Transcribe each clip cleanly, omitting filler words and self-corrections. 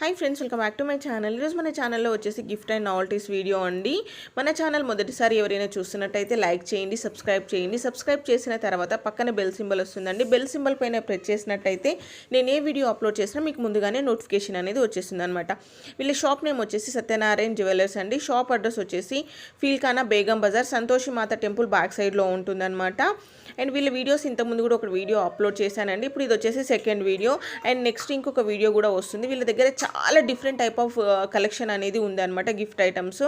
Hi friends, welcome back to my channel. ఈరోజు మన ఛానల్లో వచ్చేసి గిఫ్ట్ అండ్ నావల్టీస్ వీడియో అండి. మన ఛానల్ మొదటిసారి ఎవరైనా చూస్తున్నట్టయితే లైక్ చేయండి, సబ్స్క్రైబ్ చేయండి. సబ్స్క్రైబ్ చేసిన తర్వాత పక్కన బెల్ సింబల్ వస్తుందండి. బెల్ సింబల్ పైన ప్రెస్ చేసినట్టయితే నేను ఏ వీడియో అప్లోడ్ చేసినా మీకు ముందుగానే నోటిఫికేషన్ అనేది వచ్చేస్తుంది అనమాట. వీళ్ళ షాప్ నేమ్ వచ్చేసి సత్యనారాయణ జ్యువెలర్స్ అండి. షాప్ అడ్రస్ వచ్చేసి ఫీల్ఖానా బేగం బజార్, సంతోషి మాత టెంపుల్ బ్యాక్ సైడ్లో ఉంటుందన్నమాట. అండ్ వీళ్ళ వీడియోస్ ఇంతకుముందు కూడా ఒక వీడియో అప్లోడ్ చేశానండి. ఇప్పుడు ఇది వచ్చేసి సెకండ్ వీడియో. అండ్ నెక్స్ట్ ఇంకొక వీడియో కూడా వస్తుంది. వీళ్ళ దగ్గర చాలా డిఫరెంట్ టైప్ ఆఫ్ కలెక్షన్ అనేది ఉందన్నమాట, గిఫ్ట్ ఐటమ్స్.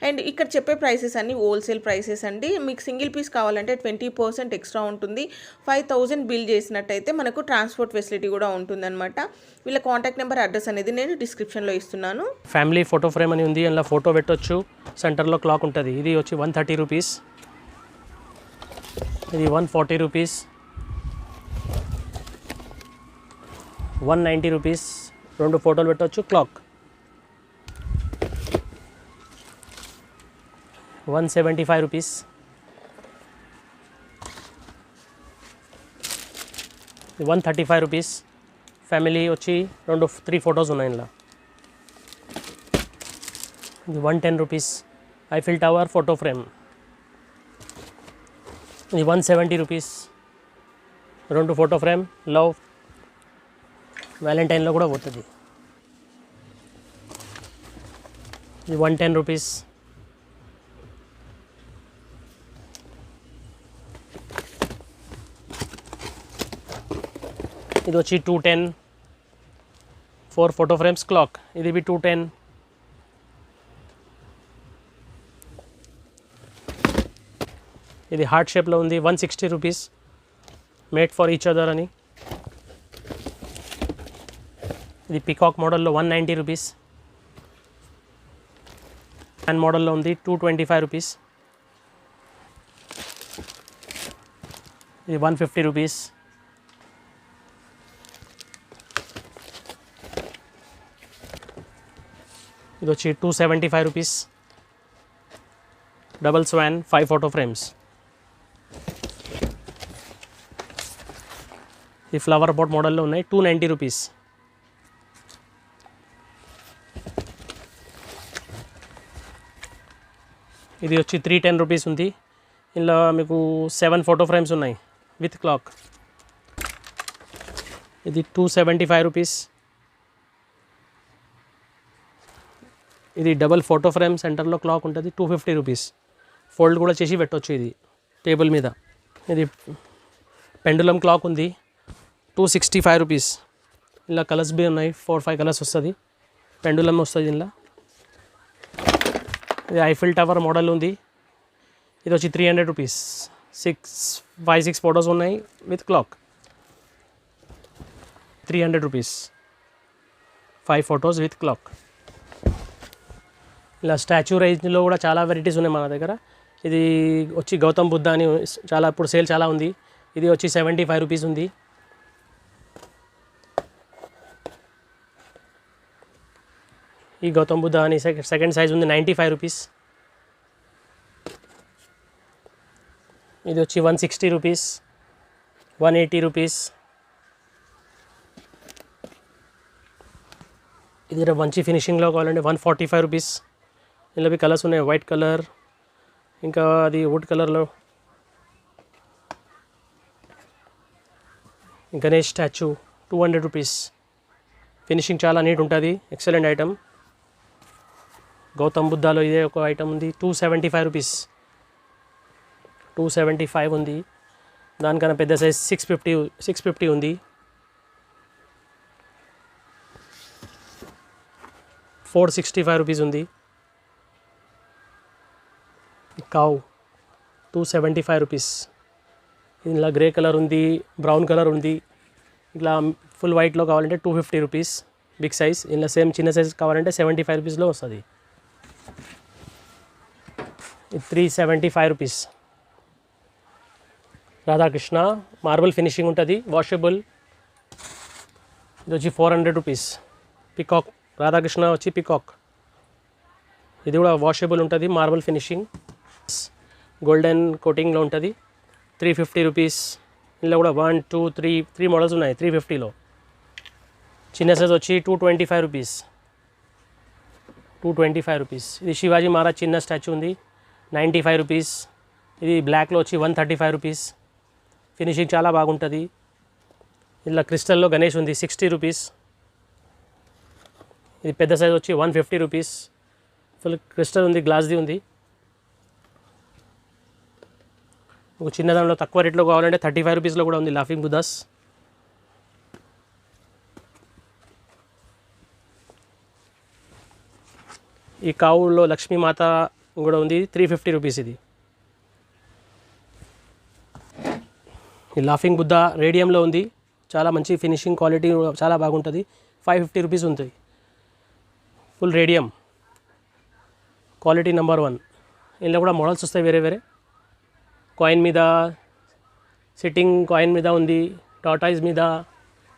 అండ్ ఇక్కడ చెప్పే ప్రైసెస్ అన్ని హోల్సేల్ ప్రైసెస్ అండి. మీకు సింగిల్ పీస్ కావాలంటే 20% ఎక్స్ట్రా ఉంటుంది. 5000 బిల్ చేసినట్టయితే మనకు ట్రాన్స్పోర్ట్ ఫెసిలిటీ కూడా ఉంటుందన్నమాట. వీళ్ళ కాంటాక్ట్ నెంబర్, అడ్రస్ అనేది నేను డిస్క్రిప్షన్లో ఇస్తున్నాను. ఫ్యామిలీ ఫోటో ఫ్రేమ్ అని ఉంది, అందులో ఫోటో పెట్టొచ్చు. సెంటర్లో క్లాక్ ఉంటుంది. ఇది వచ్చి 130 రూపీస్, ఇది 140 రూపీస్, 190 రూపీస్. రెండు ఫోటోలు పెట్టవచ్చు. Clock 175 rupees, 135 rupees. ఫ్యామిలీ వచ్చి 3 ఫోటోస్ ఉన్నాయి ఇందులో. ఇది 110 rupees. Eiffel tower photo frame. ఇది 170 రూపీస్. రెండు ఫోటో ఫ్రేమ్. లవ్ వ్యాలంటైన్లో కూడా పోతుంది. ఇది 110 రూపీస్. ఇది వచ్చి 210. 4 ఫోటో ఫ్రేమ్స్. క్లాక్ ఇది 210. ఇది హార్ట్ షేప్లో ఉంది. 160 rupees. Made for each other అని. ఇది పికాక్ మోడల్లో 190 రూపీస్. హ్యాండ్ మోడల్లో ఉంది. 225 రూపీస్. ఇది 150 రూపీస్. ఇది వచ్చి 275 rupees. Double swan 5 photo frames. ఈ ఫ్లవర్ బోట్ మోడల్లో ఉన్నాయి. 290 రూపీస్. ఇది వచ్చి 310 రూపీస్ ఉంది. ఇందులో మీకు 7 ఫోటో ఫ్రేమ్స్ ఉన్నాయి విత్ క్లాక్. ఇది 275 రూపీస్. ఇది డబల్ ఫోటో ఫ్రేమ్, సెంటర్లో క్లాక్ ఉంటుంది. 250 రూపీస్. ఫోల్డ్ కూడా చేసి పెట్టవచ్చు ఇది టేబుల్ మీద. ఇది పెండులం క్లాక్ ఉంది. 265 రూపీస్. ఇలా కలర్స్ బి ఉన్నాయి. 4-5 కలర్స్ వస్తుంది. పెండులం వస్తుంది ఇలా. ఇది ఐఫిల్ టవర్ మోడల్ ఉంది. ఇది వచ్చి 300 రూపీస్. 5-6 ఫోటోస్ ఉన్నాయి with clock. 300 rupees. 5 photos with clock. ఇలా స్టాచ్యూ రేంజ్లో కూడా చాలా వెరైటీస్ ఉన్నాయి మన దగ్గర. ఇది వచ్చి గౌతమ్ బుద్ధ అని చాలా ఇప్పుడు సేల్ చాలా ఉంది. ఇది వచ్చి 75 రూపీస్ ఉంది. ఈ గౌతమ్ బుద్ధ అని సెకండ్ సైజ్ ఉంది. 95 రూపీస్. ఇది వచ్చి 160 రూపీస్, 180 రూపీస్. ఇది మంచి ఫినిషింగ్లో కావాలంటే 145 రూపీస్. ఇందులో కలర్స్ ఉన్నాయి. వైట్ కలర్, ఇంకా అది వుడ్ కలర్లో. Ganesh statue 200 rupees. ఫినిషింగ్ చాలా నీట్ ఉంటుంది. Excellent item. గౌతమ్ బుద్ధాలో ఇదే ఒక ఐటమ్ ఉంది. 275 రూపీస్. 275 ఉంది. దానికన్నా పెద్ద సైజ్ 650 ఉంది. 465 రూపీస్ ఉంది. కావ్ 275 రూపీస్. ఇలా గ్రే కలర్ ఉంది, బ్రౌన్ కలర్ ఉంది. ఇట్లా ఫుల్ వైట్లో కావాలంటే 250 రూపీస్ బిగ్ సైజ్. ఇలా సేమ్ చిన్న సైజ్ కావాలంటే 75 రూపీస్లో వస్తుంది. 375 రూపీస్. రాధాకృష్ణ మార్బల్ ఫినిషింగ్ ఉంటుంది, వాషబుల్. ఇది వచ్చి 400 రూపీస్. పికాక్ రాధాకృష్ణ వచ్చి పికాక్. ఇది కూడా వాషబుల్ ఉంటుంది, మార్బల్ ఫినిషింగ్, గోల్డెన్ కోటింగ్లో ఉంటుంది. 350 రూపీస్. ఇందులో కూడా 1, 2, 3 మోడల్స్ ఉన్నాయి 350లో. చిన్న సైజ్ వచ్చి 225 రూపీస్, 225 రూపీస్. ఇది శివాజీ మహారాజ్ చిన్న స్టాచ్యూ ఉంది, 95 రూపీస్. ఇది బ్లాక్లో వచ్చి 135 రూపీస్. ఫినిషింగ్ చాలా బాగుంటుంది. ఇలా క్రిస్టల్లో గణేష్ ఉంది, 60 రూపీస్. ఇది పెద్ద సైజ్ వచ్చి 150 రూపీస్. ఫుల్ క్రిస్టల్ ఉంది, గ్లాస్ది ఉంది. ఒక చిన్న దానిలో తక్కువ రేట్లో కావాలంటే 35 రూపీస్లో కూడా ఉంది లాఫింగ్ బుద్ధాస్. ఈ కావులో లక్ష్మీమాత కూడా ఉంది, 350 రూపీస్. ఇది ఈ లాఫింగ్ బుద్ధ రేడియంలో ఉంది, చాలా మంచి ఫినిషింగ్ క్వాలిటీ చాలా బాగుంటుంది. 550 రూపీస్ ఉంటుంది. Full radium quality number 1. ఇందులో కూడా మోడల్స్ వస్తాయి వేరే వేరే. కాయిన్ మీద, సిట్టింగ్ కాయిన్ మీద ఉంది, టాటాయిస్ మీద,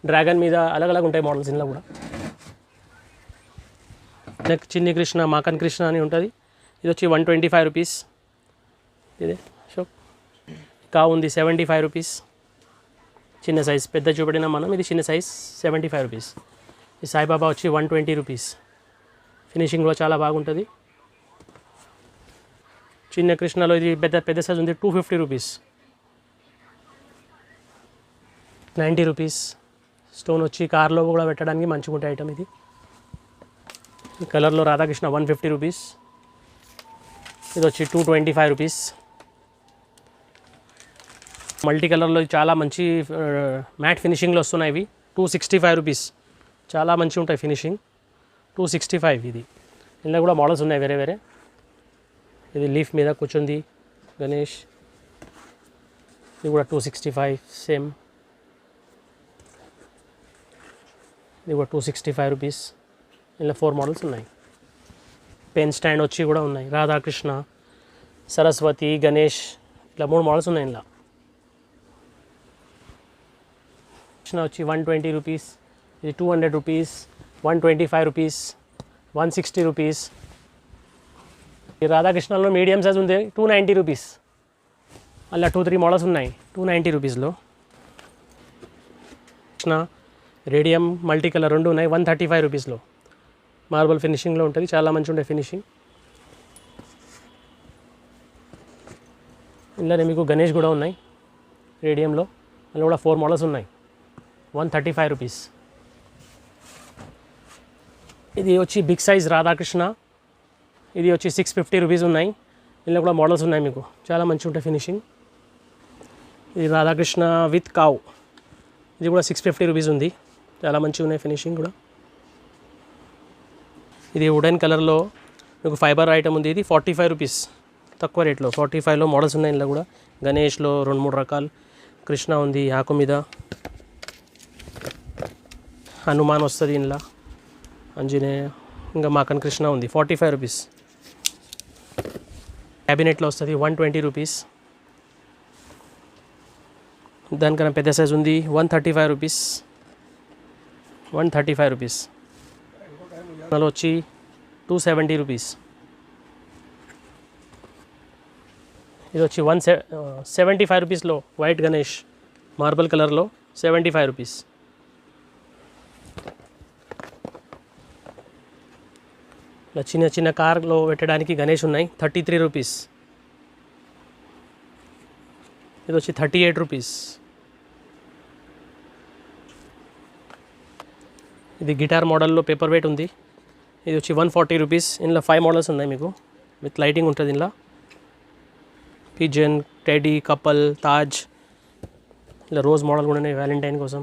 డ్రాగన్ మీద, అలగ్ ఉంటాయి మోడల్స్ ఇందులో కూడా. నెక్స్ట్ చిన్ని కృష్ణ, మాకన్ కృష్ణ అని ఉంటుంది. ఇది వచ్చి 125 రూపీస్. ఇదే షో కా ఉంది 75 రూపీస్. చిన్న సైజ్, పెద్ద చూపెడినా మనం, ఇది చిన్న సైజ్ 75 రూపీస్. ఈ సాయిబాబా వచ్చి 120 రూపీస్. ఫినిషింగ్ కూడా చాలా బాగుంటుంది. చిన్న కృష్ణలో ఇది పెద్ద సైజ్ ఉంది, 250 రూపీస్. 90 రూపీస్. స్టోన్ వచ్చి కార్లో కూడా పెట్టడానికి మంచిగా ఉంటాయి ఐటమ్ ఇది. ఈ కలర్లో రాధాకృష్ణ 150 రూపీస్. ఇది వచ్చి 225 రూపీస్. మల్టీ కలర్లో చాలా మంచి మ్యాట్ ఫినిషింగ్లో వస్తున్నాయి ఇవి. 265 రూపీస్. చాలా మంచిగా ఉంటాయి ఫినిషింగ్. 265 ఇది. ఇందులో కూడా మోడల్స్ ఉన్నాయి వేరే వేరే. ఇది లీఫ్ మీద కూర్చుంది గణేష్. ఇది కూడా 265 సేమ్. ఇది కూడా 265 రూపీస్. ఇలా 4 మోడల్స్ ఉన్నాయి. పెన్ స్టాండ్ వచ్చి కూడా ఉన్నాయి. రాధాకృష్ణ, సరస్వతి, గణేష్, ఇట్లా 3 మోడల్స్ ఉన్నాయి. ఇలా కృష్ణ వచ్చి 120 రూపీస్. ఇది 200 రూపీస్, 125 రూపీస్, 160 రూపీస్. ఈ రాధాకృష్ణలో మీడియం సైజ్ ఉంది, 290 రూపీస్. అలా 2-3 మోడల్స్ ఉన్నాయి 290 రూపీస్లో. కృష్ణ రేడియం, మల్టీ కలర్ రెండు ఉన్నాయి, 135 రూపీస్లో. మార్బల్ ఫినిషింగ్లో ఉంటుంది, చాలా మంచి ఉండే ఫినిషింగ్. ఇందులోనే మీకు గణేష్ కూడా ఉన్నాయి రేడియంలో. అందులో కూడా 4 మోడల్స్ ఉన్నాయి, 135 రూపీస్. ఇది వచ్చి బిగ్ సైజ్ రాధాకృష్ణ. ఇది వచ్చి 650 రూపీస్ ఉన్నాయి. ఇందులో కూడా మోడల్స్ ఉన్నాయి మీకు, చాలా మంచి ఉంటాయి ఫినిషింగ్. ఇది రాధాకృష్ణ విత్ కావ్. ఇది కూడా 650 రూపీస్ ఉంది, చాలా మంచిగా ఉన్నాయి ఫినిషింగ్ కూడా. ఇది వుడెన్ కలర్లో మీకు ఫైబర్ ఐటమ్ ఉంది. ఇది 45 రూపీస్, తక్కువ రేట్లో. 45లో మోడల్స్ ఉన్నాయి. ఇందులో కూడా గణేష్లో 2-3 రకాలు. కృష్ణ ఉంది ఆకు మీద, హనుమాన్ వస్తుంది ఇందులో, ఆంజనేయ, ఇంకా మాకన్ కృష్ణ ఉంది. 45 రూపీస్. క్యాబినెట్లో వస్తుంది, 120 రూపీస్. దానికన్నా పెద్ద సైజ్ ఉంది, 135 రూపీస్. 135 రూపీస్. అందులో వచ్చి 270 రూపీస్. ఇది వచ్చి 175 రూపీస్లో వైట్ గణేష్ మార్బల్ కలర్లో 75 రూపీస్. ఇలా చిన్న చిన్న కార్లో పెట్టడానికి గణేష్ ఉన్నాయి, 33 రూపీస్. ఇది వచ్చి 38 రూపీస్. ఇది గిటార్ మోడల్లో పేపర్ వెయిట్ ఉంది. ఇది వచ్చి 140 రూపీస్. ఇందులో 5 మోడల్స్ ఉన్నాయి మీకు, విత్ లైటింగ్ ఉంటుంది. ఇందులో పిజన్, టెడీ, కపల్, తాజ్, ఇలా రోజ్ మోడల్ కూడా ఉన్నాయి వ్యాలంటైన్ కోసం.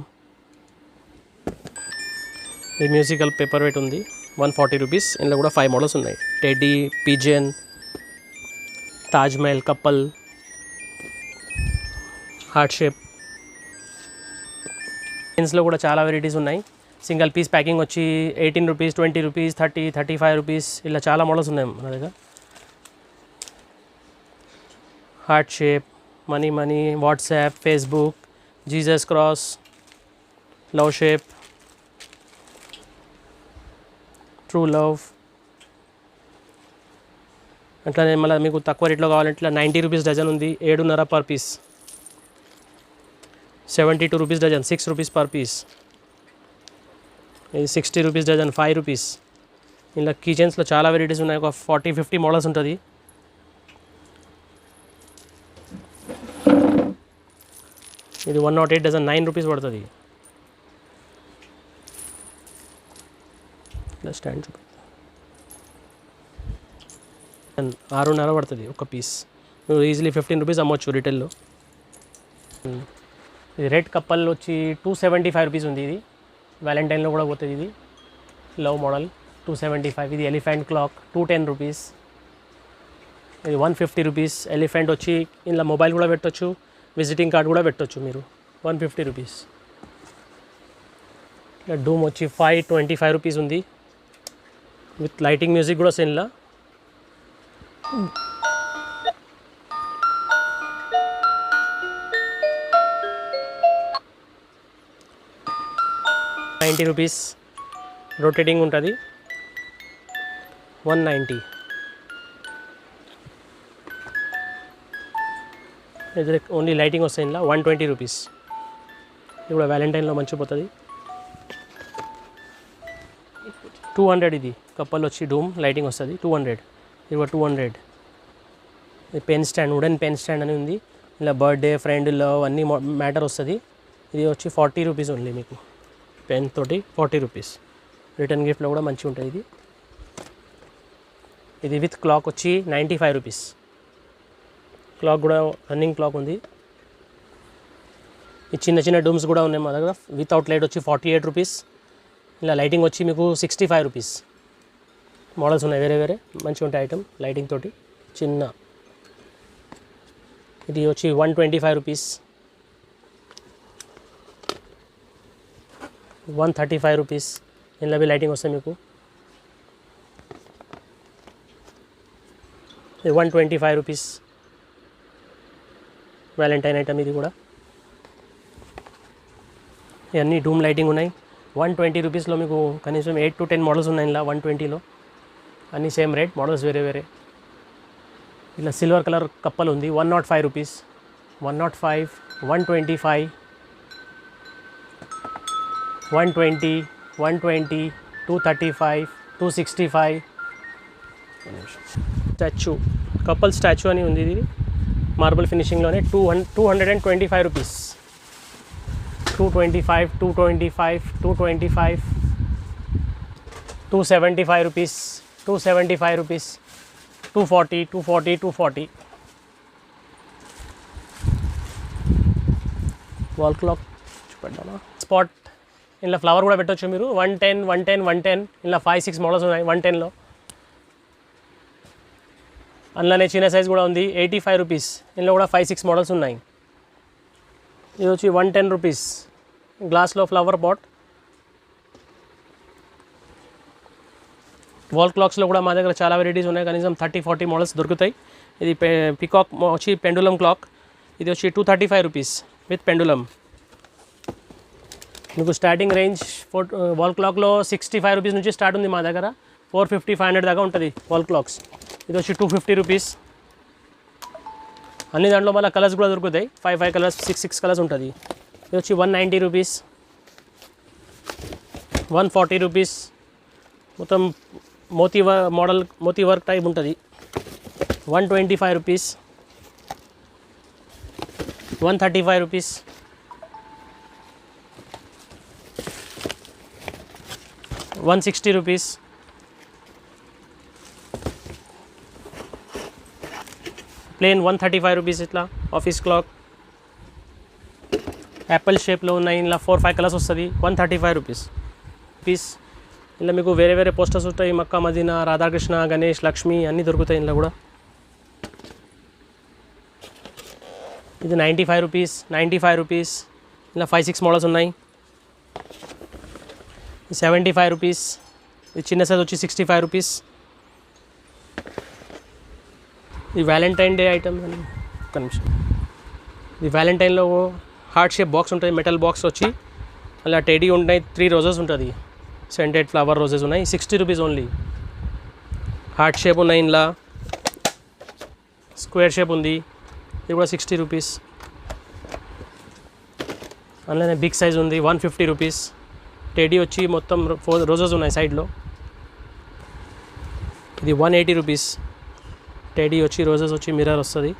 ఇది మ్యూజికల్ పేపర్ వెయిట్ ఉంది, 140 రూపీస్. ఇందులో కూడా 5 మోడల్స్ ఉన్నాయి. Teddy, pigeon, Taj Mahal, couple, heart shape. పెన్స్లో కూడా చాలా వెరైటీస్ ఉన్నాయి. సింగిల్ పీస్ ప్యాకింగ్ వచ్చి 18 రూపీస్, 20 రూపీస్, 30, 35 రూపీస్, ఇలా చాలా మోడల్స్ ఉన్నాయి మన దగ్గర. Heart shape, money, WhatsApp, Facebook, Jesus cross, love shape, true love. అట్లానే మళ్ళీ మీకు తక్కువ రేట్లో కావాలంటే ఇట్లా 90 రూపీస్ డజన్ ఉంది, 7.5 per piece. 72 rupees dozen, 6 rupees per piece. ఇది 60 రూపీస్ డజన్, 5 రూపీస్. ఇలా కీ చైన్స్లో చాలా వెరైటీస్ ఉన్నాయి, ఒక 40-50 మోడల్స్ ఉంటుంది. ఇది 108 డజన్, 9 రూపీస్ పడుతుంది. ఇలా స్టాండ్ చూపి 6.5 పడుతుంది ఒక పీస్. నువ్వు ఈజీలీ 15 రూపీస్ అమ్మవచ్చు రిటైల్లో. ఇది రెడ్ కప్పల్ వచ్చి 275 రూపీస్ ఉంది. ఇది వ్యాలంటైన్లో కూడా పోతుంది. ఇది లవ్ మోడల్ 275. ఇది ఎలిఫెంట్ క్లాక్ 210 రూపీస్. ఇది 150 రూపీస్. ఎలిఫెంట్ వచ్చి ఇలా మొబైల్ కూడా పెట్టవచ్చు, విజిటింగ్ కార్డ్ కూడా పెట్టవచ్చు మీరు. 150 రూపీస్. ఇలా డూమ్ వచ్చి 525 రూపీస్ ఉంది. విత్ లైటింగ్ మ్యూజిక్ కూడా వస్తుంది. ఇలా 90 రూపీస్. రొటేటింగ్ ఉంటుంది. 190. ఇది ఓన్లీ లైటింగ్ వస్తాయి. ఇలా 120 రూపీస్. ఇది కూడా వ్యాలంటైన్లో మంచిగా పోతుంది. 200. ఇది కప్పల్ వచ్చి డూమ్ లైటింగ్ వస్తుంది. 200. ఇది కూడా 200. ఇది pen stand, wooden pen stand అని ఉంది. ఇలా బర్త్డే, ఫ్రెండ్, లవ్ అన్నీ మ్యాటర్ వస్తుంది. ఇది వచ్చి 40 రూపీస్ ఓన్లీ. మీకు పెన్ తోటి 40 రూపీస్. రిటర్న్ గిఫ్ట్లో కూడా మంచిగా ఉంటుంది. ఇది ఇది విత్ క్లాక్ వచ్చి 95 రూపీస్. క్లాక్ కూడా రన్నింగ్ క్లాక్ ఉంది. ఈ చిన్న చిన్న డూమ్స్ కూడా ఉన్నాయి మా దగ్గర. వితౌట్ లైట్ వచ్చి 48 రూపీస్. ఇలా లైటింగ్ వచ్చి మీకు 65 రూపీస్. మోడల్స్ ఉన్నాయి వేరే వేరే, మంచిగా ఉంటాయి ఐటమ్ లైటింగ్ తోటి. చిన్న ఇది వచ్చి 125 రూపీస్. 135 రూపీస్. ఇందులో బి లైటింగ్ వస్తాయి మీకు. ఇది 125 రూపీస్. వ్యాలంటైన్ ఐటమ్ ఇది కూడా. ఇవన్నీ డూమ్ లైటింగ్ ఉన్నాయి. 120 రూపీస్లో మీకు కనీసం 8 to 10 మోడల్స్ ఉన్నాయి. ఇలా 120లో అన్నీ సేమ్ రేట్, మోడల్స్ వేరే వేరే. ఇలా సిల్వర్ కలర్ కప్పల్ ఉంది. 105 రూపీస్. 105, 125, 120, 120, 235, 265. స్టాచ్యూ, కప్పల్ స్టాచ్యూ అని ఉంది. ఇది మార్బుల్ ఫినిషింగ్లోనే 225 rupees. 225, 225, 225, 275 rupees. 275 rupees. 240, 240, 240. Wall clock చూపెట్టాలా. స్పాట్ ఇలా ఫ్లవర్ కూడా పెట్టవచ్చు మీరు. 110, 110, 110. ఇలా 5-6 మోడల్స్ ఉన్నాయి 110లో. అందులోనే చిన్న సైజ్ కూడా ఉంది. 85 రూపీస్. ఇందులో కూడా 5-6 మోడల్స్ ఉన్నాయి. ఇది వచ్చి 110 రూపీస్. గ్లాస్లో ఫ్లవర్ పాట్. వాల్ క్లాక్స్లో కూడా మా దగ్గర చాలా వెరైటీస్ ఉన్నాయి. కనీసం 30-40 మోడల్స్ దొరుకుతాయి. ఇది పికాక్ వచ్చి పెండులం క్లాక్. ఇది వచ్చి 235 రూపీస్ విత్ పెండులం. మీకు స్టార్టింగ్ రేంజ్ వాల్ క్లాక్లో 65 రూపీస్ నుంచి స్టార్ట్ ఉంది మా దగ్గర. 450, 500 దాకా ఉంటుంది వాల్ క్లాక్స్. ఇది వచ్చి 250 రూపీస్. అన్ని దాంట్లో మళ్ళీ కలర్స్ కూడా దొరుకుతాయి. 5 కలర్స్, 6 కలర్స్ ఉంటుంది. ఇది వచ్చి 190 రూపీస్. 140 రూపీస్. మొత్తం moti model, moti work type ఉంటుంది. 125 rupees. 135 rupees. 160 rupees. Plain 135 rupees. ఇట్లా ఆఫీస్ క్లాక్ యాపిల్ షేప్లో ఉన్నాయి. ఇలా 4-5 కలర్స్ వస్తుంది. 135 రూపీస్. ఇలా మీకు వేరే వేరే పోస్టర్స్ ఉంటాయి. మక్కా మదీనా, రాధాకృష్ణ, గణేష్, లక్ష్మి అన్నీ దొరుకుతాయి ఇందులో కూడా. ఇది 95 రూపీస్. 95 రూపీస్. ఇలా 5-6 మోడల్స్ ఉన్నాయి. 75 రూపీస్. ఇది చిన్న సైజ్ వచ్చి 65 రూపీస్. ఇది వ్యాలంటైన్ డే ఐటమ్ అని ఒక నిమిషం. ఇది వ్యాలంటైన్లో హార్ట్ షేప్ బాక్స్ ఉంటుంది. మెటల్ బాక్స్ వచ్చి అలా టెడీ ఉంటాయి. 3 రోజెస్ ఉంటుంది. సెంటెడ్ ఫ్లవర్ రోజెస్ ఉన్నాయి. 60 రూపీస్ ఓన్లీ. హార్ట్ షేప్ ఉన్నాయి. ఇందులో స్క్వేర్ షేప్ ఉంది. ఇది కూడా 60 రూపీస్. అందులోనే బిగ్ సైజ్ ఉంది. 150 రూపీస్. టెడీ వచ్చి మొత్తం 4 రోజెస్ ఉన్నాయి సైడ్లో. ఇది 180 రూపీస్. టెడీ వచ్చి రోజెస్ వచ్చి మిర్రర్ వస్తుంది.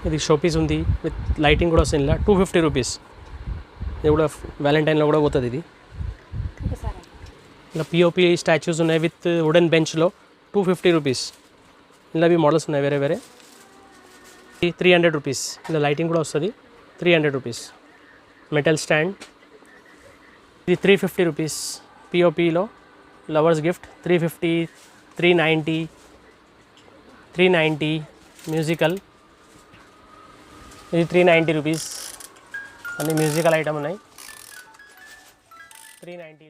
ఇది షోపీస్ ఉంది విత్ లైటింగ్ కూడా వస్తుంది. ఇలా 250 రూపీస్. ఇది కూడా వ్యాలంటైన్లో కూడా పోతుంది. ఇది ఇలా పిఓపి స్టాచ్యూస్ ఉన్నాయి విత్ వుడెన్ బెంచ్లో 250 రూపీస్. ఇలా అవి మోడల్స్ ఉన్నాయి వేరే వేరే. 300 రూపీస్. ఇలా లైటింగ్ కూడా వస్తుంది. 300 రూపీస్. మెటల్ స్టాండ్ ఇది 350 రూపీస్. పిఓపిలో లవర్స్ గిఫ్ట్ 350, 390 మ్యూజికల్ ఇది 390 రూపీస్. అన్ని మ్యూజికల్ ఐటమ్ ఉన్నాయి. 390